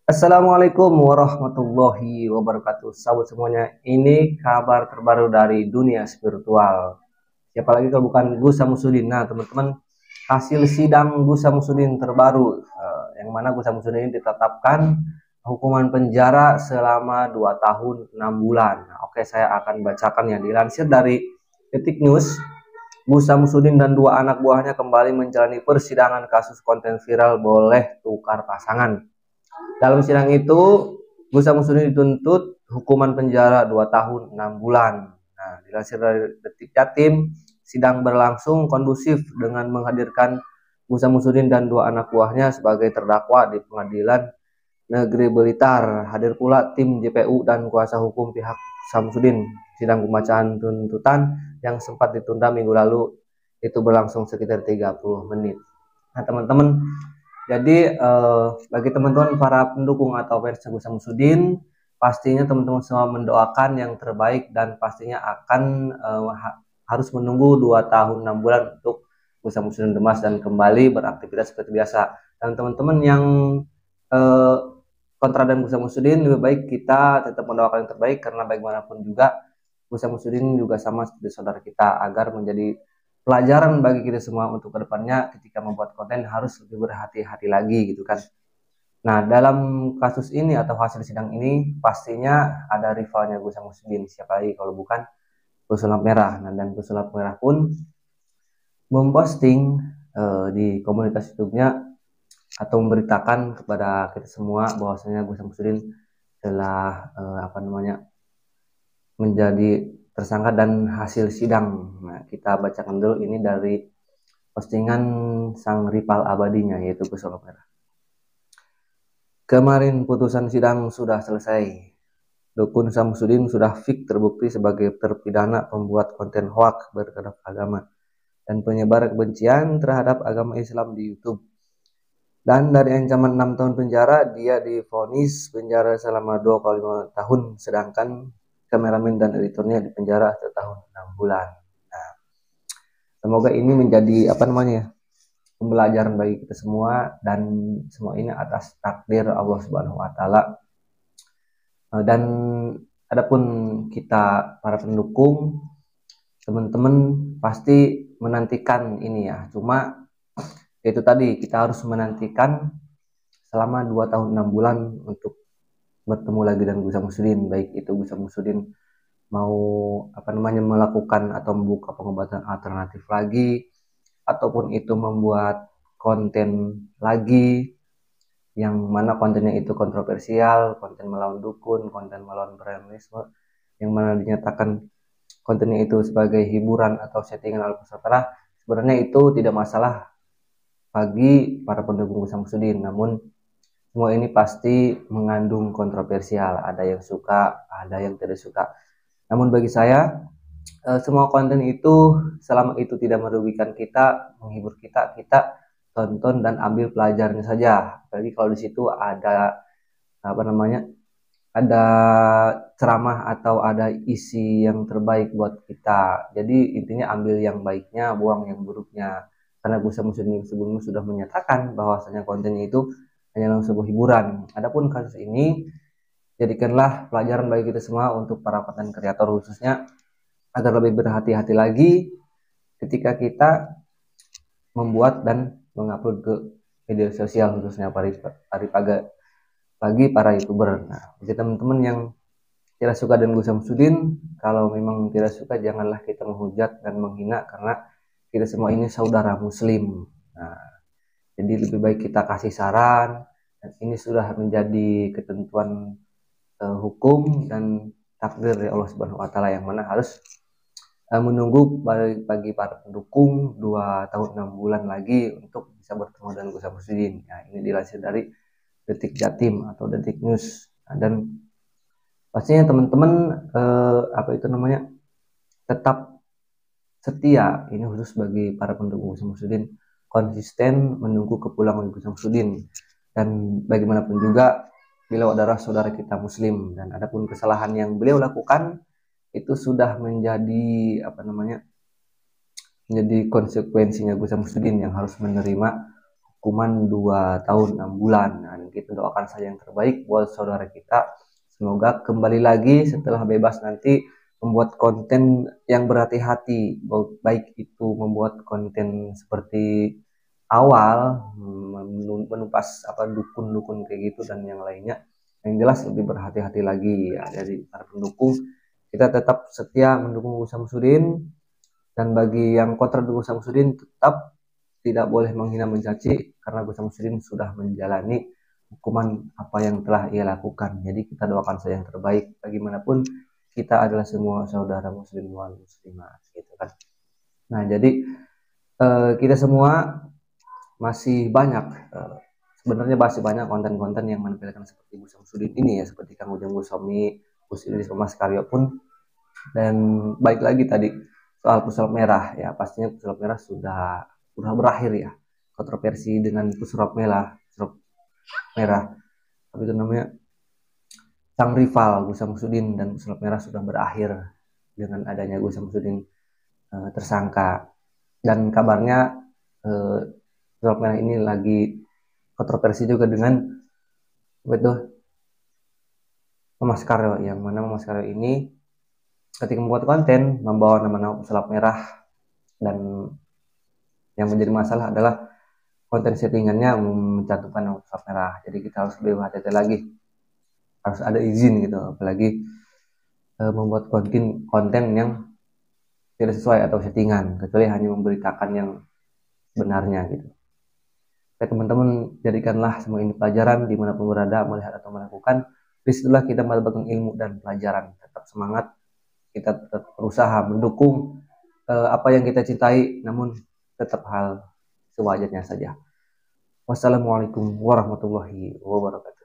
Assalamualaikum warahmatullahi wabarakatuh. Sahabat semuanya, ini kabar terbaru dari dunia spiritual. Siapa lagi kalau bukan Gus Samsudin. Nah, teman-teman, hasil sidang Gus Samsudin terbaru, yang mana Gus Samsudin ini ditetapkan hukuman penjara selama 2 tahun 6 bulan. Nah, oke, saya akan bacakan ya. Dilansir dari Detik News, Gus Samsudin dan dua anak buahnya kembali menjalani persidangan kasus konten viral boleh tukar pasangan. Dalam sidang itu, Gus Samsudin dituntut hukuman penjara 2 tahun 6 bulan. Nah, dilansir dari Detik Jatim, sidang berlangsung kondusif dengan menghadirkan Gus Samsudin dan dua anak buahnya sebagai terdakwa di Pengadilan Negeri Blitar. Hadir pula tim JPU dan kuasa hukum pihak Samsudin. Sidang pembacaan tuntutan yang sempat ditunda minggu lalu itu berlangsung sekitar 30 menit. Nah, teman-teman, jadi bagi teman-teman para pendukung atau fans Gus Samsudin, pastinya teman-teman semua mendoakan yang terbaik dan pastinya akan harus menunggu 2 tahun 6 bulan untuk Gus Samsudin Demas dan kembali beraktivitas seperti biasa. Dan teman-teman yang eh, kontra dan Gus Samsudin, lebih baik kita tetap mendoakan yang terbaik karena bagaimanapun juga Gus Samsudin juga sama seperti saudara kita agar menjadi pelajaran bagi kita semua untuk kedepannya ketika membuat konten harus lebih berhati-hati lagi gitu kan. Nah, dalam kasus ini atau hasil sidang ini pastinya ada rivalnya Gus Samsudin, siapa lagi kalau bukan Gus Lamp Merah. Nah, dan Gus Lamp Merah pun memposting di komunitas YouTube-nya atau memberitakan kepada kita semua bahwasanya Gus Samsudin telah menjadi tersangka dan hasil sidang. Nah, kita bacakan dulu ini dari postingan sang rival abadinya yaitu Gus Merah. Kemarin putusan sidang sudah selesai. Dukun Samsudin sudah fix terbukti sebagai terpidana pembuat konten hoak berkedok agama dan penyebar kebencian terhadap agama Islam di YouTube. Dan dari ancaman 6 tahun penjara, dia divonis penjara selama 2,5 tahun, sedangkan kameramen dan editornya dipenjara 1 tahun 6 bulan. Nah, semoga ini menjadi pembelajaran bagi kita semua dan semua ini atas takdir Allah Subhanahu wa taala. Dan adapun kita para pendukung, teman-teman pasti menantikan ini ya. Cuma itu tadi kita harus menantikan selama 2 tahun 6 bulan untuk bertemu lagi dengan Gus Samsudin, baik itu Gus Samsudin mau melakukan atau membuka pengobatan alternatif lagi ataupun itu membuat konten lagi yang mana kontennya itu kontroversial, konten melawan dukun, konten melawan premanisme, yang mana dinyatakan kontennya itu sebagai hiburan atau settingan ala peserta. Sebenarnya itu tidak masalah bagi para pendukung Gus Samsudin, namun semua ini pasti mengandung kontroversial, ada yang suka, ada yang tidak suka. Namun bagi saya, semua konten itu selama itu tidak merugikan kita, menghibur kita, kita tonton dan ambil pelajarannya saja. Apalagi kalau di situ ada ada ceramah atau ada isi yang terbaik buat kita. Jadi intinya ambil yang baiknya, buang yang buruknya. Karena Gus Samsudin sebelumnya sudah menyatakan bahwasanya kontennya itu hanyalah sebuah hiburan. Adapun kasus ini jadikanlah pelajaran bagi kita semua untuk para konten kreator khususnya agar lebih berhati-hati lagi ketika kita membuat dan mengupload ke media sosial khususnya bagi para youtuber. Nah, bagi teman-teman yang tidak suka dengan Gus Samsudin, kalau memang tidak suka janganlah kita menghujat dan menghina karena kita semua ini saudara muslim. Nah, jadi lebih baik kita kasih saran dan ini sudah menjadi ketentuan hukum dan takdir dari Allah Subhanahu wa taala yang mana harus menunggu bagi para pendukung 2 tahun 6 bulan lagi untuk bisa bertemu dengan Gus Samsudin. Nah, ini dilansir dari Detik Jatim atau Detik News. Nah, dan pastinya teman-teman tetap setia, ini khusus bagi para pendukung Gus Samsudin, konsisten menunggu kepulangan Gus Samsudin. Dan bagaimanapun juga beliau adalah saudara kita muslim dan adapun kesalahan yang beliau lakukan itu sudah menjadi menjadi konsekuensinya Gus Samsudin yang harus menerima hukuman 2 tahun 6 bulan. Nah, kita doakan saja yang terbaik buat saudara kita. Semoga kembali lagi setelah bebas nanti membuat konten yang berhati-hati, baik itu membuat konten seperti awal, menumpas apa dukun-dukun kayak gitu dan yang lainnya. Yang jelas lebih berhati-hati lagi ya dari para pendukung. Kita tetap setia mendukung Gus Samsudin, dan bagi yang kontra Gus Samsudin tetap tidak boleh menghina mencaci karena Gus Samsudin sudah menjalani hukuman apa yang telah ia lakukan. Jadi kita doakan saja yang terbaik. Bagaimanapun kita adalah semua saudara muslim wal muslimat gitu kan. Nah, jadi kita semua masih banyak sebenarnya masih banyak konten-konten yang menampilkan seperti Gus Samsudin ini ya, seperti Kang Ujang Goswami, Gus Idris Mas Karyo pun. Dan baik lagi tadi soal pesulap merah ya, pastinya pesulap merah sudah berakhir ya, kontroversi dengan pesulap merah tapi itu namanya sang rival Gus Samsudin dan pesulap merah sudah berakhir dengan adanya Gus Samsudin tersangka. Dan kabarnya pesulap merah ini lagi kontroversi juga dengan betul Mas Karyo, yang mana Mas Karyo ini ketika membuat konten membawa nama-nama pesulap merah, dan yang menjadi masalah adalah konten settingannya mencantumkan nama pesulap merah. Jadi kita harus lebih hati-hati lagi, harus ada izin gitu, apalagi membuat konten yang tidak sesuai atau settingan, kecuali hanya memberitakan yang benarnya gitu. Oke teman-teman, jadikanlah semua ini pelajaran dimanapun berada, melihat atau melakukan. Disitulah kita mendapatkan ilmu dan pelajaran. Tetap semangat, kita tetap berusaha mendukung apa yang kita cintai, namun tetap hal sewajarnya saja. Wassalamualaikum warahmatullahi wabarakatuh.